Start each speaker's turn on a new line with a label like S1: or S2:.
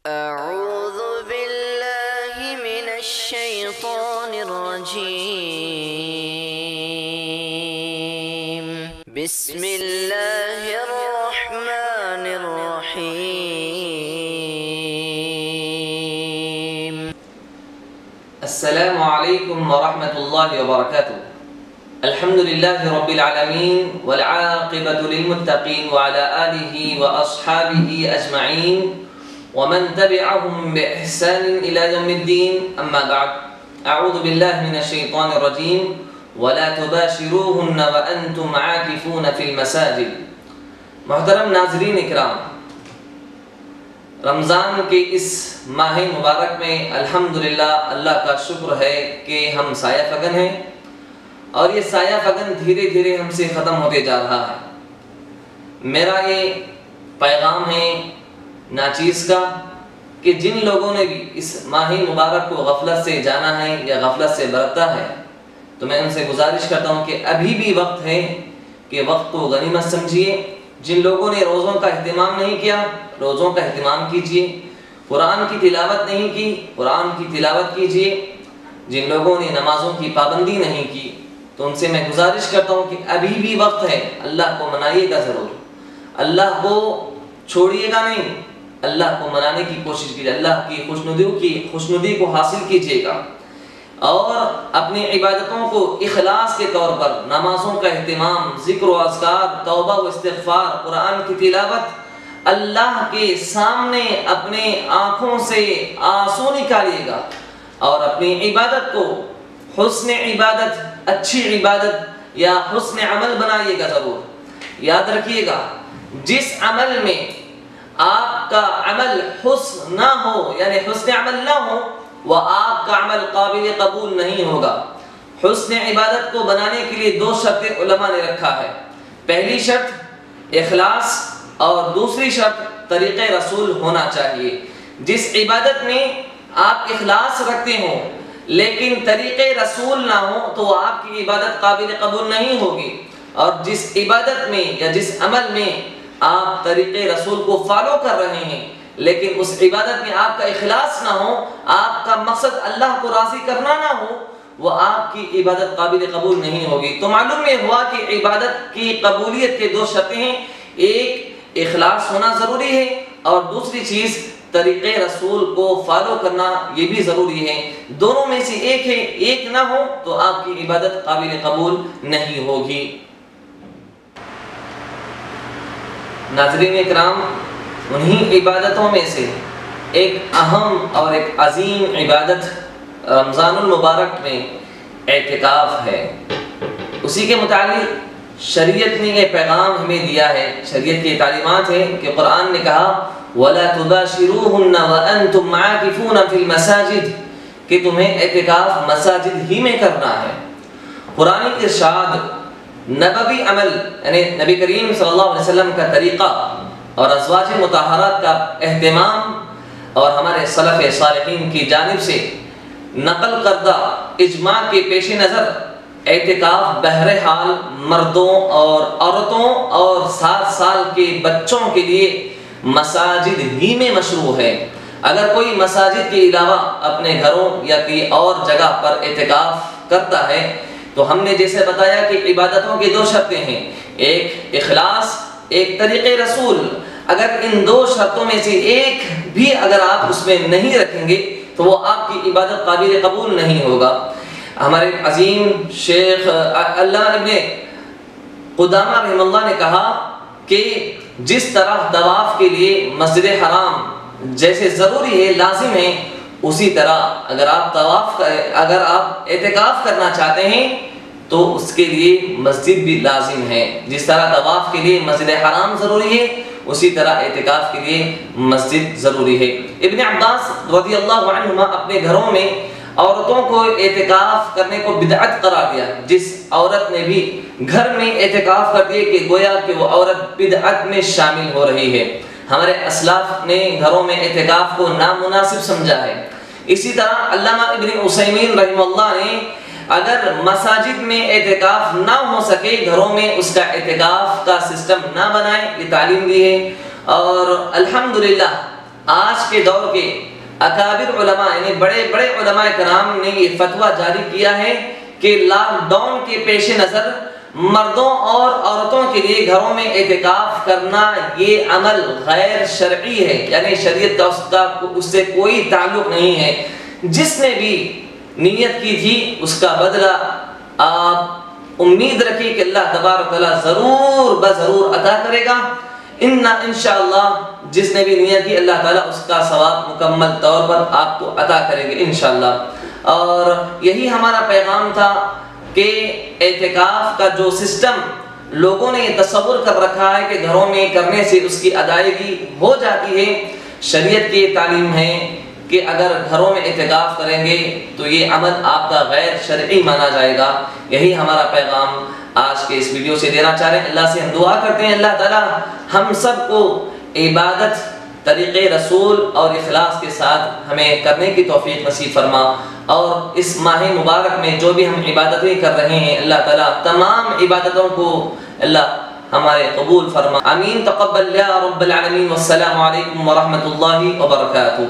S1: أعوذ بالله من الشيطان الرجيم بسم الله الرحمن الرحيم.
S2: السلام عليكم ورحمة الله وبركاته. الحمد لله رب العالمين والعاقبة للمتقين وعلى آله وأصحابه أجمعين ومن تبعهم بإحسان إلى يوم الدين. أما بعد، أعوذ بالله من الشيطان الرجيم ولا تباشروهن وأنتم عاكفون في المساجد. محترم ناظرین اکرام، رمضان کے اس ماہ مبارک میں الحمدللہ اللہ کا شکر ہے کہ ہم سایہ فگن ہیں، اور یہ سایہ فگن دھیرے دھیرے ہم سے ختم ہوتے جا رہا ہے۔ میرا یہ پیغام ہے ناچیز کا کہ جن لوگوں نے بھی اس ماہ مبارک کو غفلت سے جانا ہے یا غفلت سے برتا ہے، تو میں ان سے گزارش کرتا ہوں کہ ابھی بھی وقت ہے کہ وقت کو غنیمت سمجھیے۔ جن لوگوں نے روزوں کا اہتمام نہیں کیا، روزوں کا اہتمام کیجیے۔ قرآن کی تلاوت نہیں کی، قرآن کی تلاوت کیجیے۔ جن لوگوں نے نمازوں کی پابندی نہیں کی، تو ان سے میں گزارش کرتا ہوں کہ ابھی بھی وقت ہے، اللہ کو منائیے گا ضرور، اللہ کو چھوڑیے گا نہیں، اللہ کو منانے کی کوشش کیجیے، اللہ کی خوشنودی کو حاصل کیجیے گا، اور اپنی عبادتوں کو اخلاص کے طور پر نمازوں کا اہتمام، ذکر و اذکار، توبہ و استغفار، قرآن کی تلاوت، اللہ کے سامنے اپنے آنکھوں سے آنسو نکالیے گا، اور اپنی عبادت کو حسن عبادت، اچھی عبادت یا حسن عمل بنائیے گا ضرور۔ یاد رکھیے گا، جس عمل میں آپ کا عمل حسن نہ ہو، یعنی حسن عمل نہ ہو، وہ آپ کا عمل قابل قبول نہیں ہوگا۔ حسن عبادت کو بنانے کے لیے 2 شرطیں علماء نے رکھا ہے۔ پہلی شرط اخلاص، اور دوسری شرط طریقہ رسول ہونا چاہیے۔ جس عبادت میں آپ اخلاص رکھتے ہوں لیکن طریقہ رسول نہ ہو، تو آپ کی عبادت قابل قبول نہیں ہوگی، اور جس عبادت میں یا جس عمل میں آپ طریقہ رسول کو فالو کر رہے ہیں لیکن اس عبادت میں آپ کا اخلاص نہ ہو، آپ کا مقصد اللہ کو راضی کرنا نہ ہو، وہ آپ کی عبادت قابل قبول نہیں ہوگی۔ تو معلوم یہ ہوا کہ عبادت کی قبولیت کے 2 شرطیں ہیں، ایک اخلاص ہونا ضروری ہے، اور دوسری چیز طریقہ رسول کو فالو کرنا یہ بھی ضروری ہے۔ دونوں میں سے ایک ہے، ایک نہ ہو تو آپ کی عبادت قابل قبول نہیں ہوگی۔ ناظرین اکرام، انہی عبادتوں میں سے ایک اہم اور ایک عظیم عبادت رمضان المبارک میں اعتکاف ہے۔ اسی کے متعلق شریعت نے یہ پیغام ہمیں دیا ہے، شریعت کی تعلیمات ہے کہ قرآن نے کہا وَلَا تُبَاشِرُوهُنَّ وَأَنْتُمْ عَاكِفُونَ فِي الْمَسَاجِدِ، کہ تمہیں اعتکاف مساجد ہی میں کرنا ہے۔ قرآن ارشاد، نبوی عمل یعنی نبی کریم صلی اللہ علیہ وسلم کا طریقہ اور ازواج مطہرات کا اہتمام، اور ہمارے سلف صالحین کی جانب سے نقل کردہ اجماع کے پیش نظر اعتکاف بہرحال مردوں اور عورتوں اور 7 سال کے بچوں کے لیے مساجد ہی میں مشروع ہے۔ اگر کوئی مساجد کے علاوہ اپنے گھروں یا کسی اور جگہ پر اعتکاف کرتا ہے، تو ہم نے جیسے بتایا کہ عبادتوں کی 2 شرطیں ہیں، ایک اخلاص، ایک طریقہ رسول۔ اگر ان 2 شرطوں میں سے ایک بھی اگر آپ اس میں نہیں رکھیں گے تو وہ آپ کی عبادت قابل قبول نہیں ہوگا۔ ہمارے عظیم شیخ علامہ ابن قدامہ رحمہ اللہ نے کہا کہ جس طرح طواف کے لیے مسجد حرام جیسے ضروری ہے، لازم ہے، اسی طرح اگر آپ اعتکاف کرنا چاہتے ہیں تو اس کے لیے مسجد بھی لازم ہے۔ جس طرح طواف کے لیے مسجد حرام ضروری ہے، اسی طرح اعتکاف کے لیے مسجد ضروری ہے۔ ابن عباس رضی اللہ عنہما اپنے گھروں میں عورتوں کو اعتکاف کرنے کو بدعت قرار دیا۔ جس عورت نے بھی گھر میں اعتکاف کر دیے کہ گویا کہ وہ عورت بدعت میں شامل ہو رہی ہے۔ ہمارے اسلاف نے گھروں میں اعتکاف کو نامناسب سمجھا ہے۔ اسی طرح علامہ ابن عثیمین رحمہ اللہ نے اگر مساجد میں اعتکاف نہ ہو سکے، گھروں میں اس کا اعتکاف کا سسٹم نہ بنائیں، یہ تعلیم دی ہے۔ اور الحمدللہ آج کے دور کے اکابر علماء یعنی بڑے بڑے علماء کرام نے یہ فتویٰ جاری کیا ہے کہ لاک ڈاؤن کے پیش نظر مردوں اور عورتوں کے لیے گھروں میں اعتکاف کرنا یہ عمل غیر شرعی ہے، یعنی شریعت کا اس سے کوئی تعلق نہیں ہے۔ جس نے بھی نیت کی تھی اس کا بدلہ آپ امید رکھیے کہ اللہ تبارک تعالیٰ ضرور بضرور عطا کرے گا۔ انشاءاللہ جس نے بھی نیت کی اللہ تعالیٰ اس کا ثواب مکمل طور پر آپ کو عطا کریں گے انشاءاللہ۔ اور یہی ہمارا پیغام تھا کہ اعتکاف کا جو سسٹم لوگوں نے یہ تصور کر رکھا ہے کہ گھروں میں کرنے سے اس کی ادائیگی ہو جاتی ہے، شریعت کی تعلیم ہے کہ اگر گھروں میں اعتکاف کریں گے تو یہ عمل آپ کا غیر شرعی مانا جائے گا۔ یہی ہمارا پیغام آج کے اس ویڈیو سے دینا چاہ رہے ہیں۔ اللہ سے ہم دعا کرتے ہیں اللہ تعالیٰ ہم سب کو عبادت طریقے رسول اور اخلاص کے ساتھ ہمیں کرنے کی توفیق نصیب فرما، اور اس ماہ مبارک میں جو بھی ہم عبادتیں کر رہے ہیں اللہ تعالیٰ تمام عبادتوں کو اللہ ہمارے قبول فرما۔ آمین تقبل یا رب العالمین، والسلام علیکم ورحمۃ اللہ وبرکاتہ۔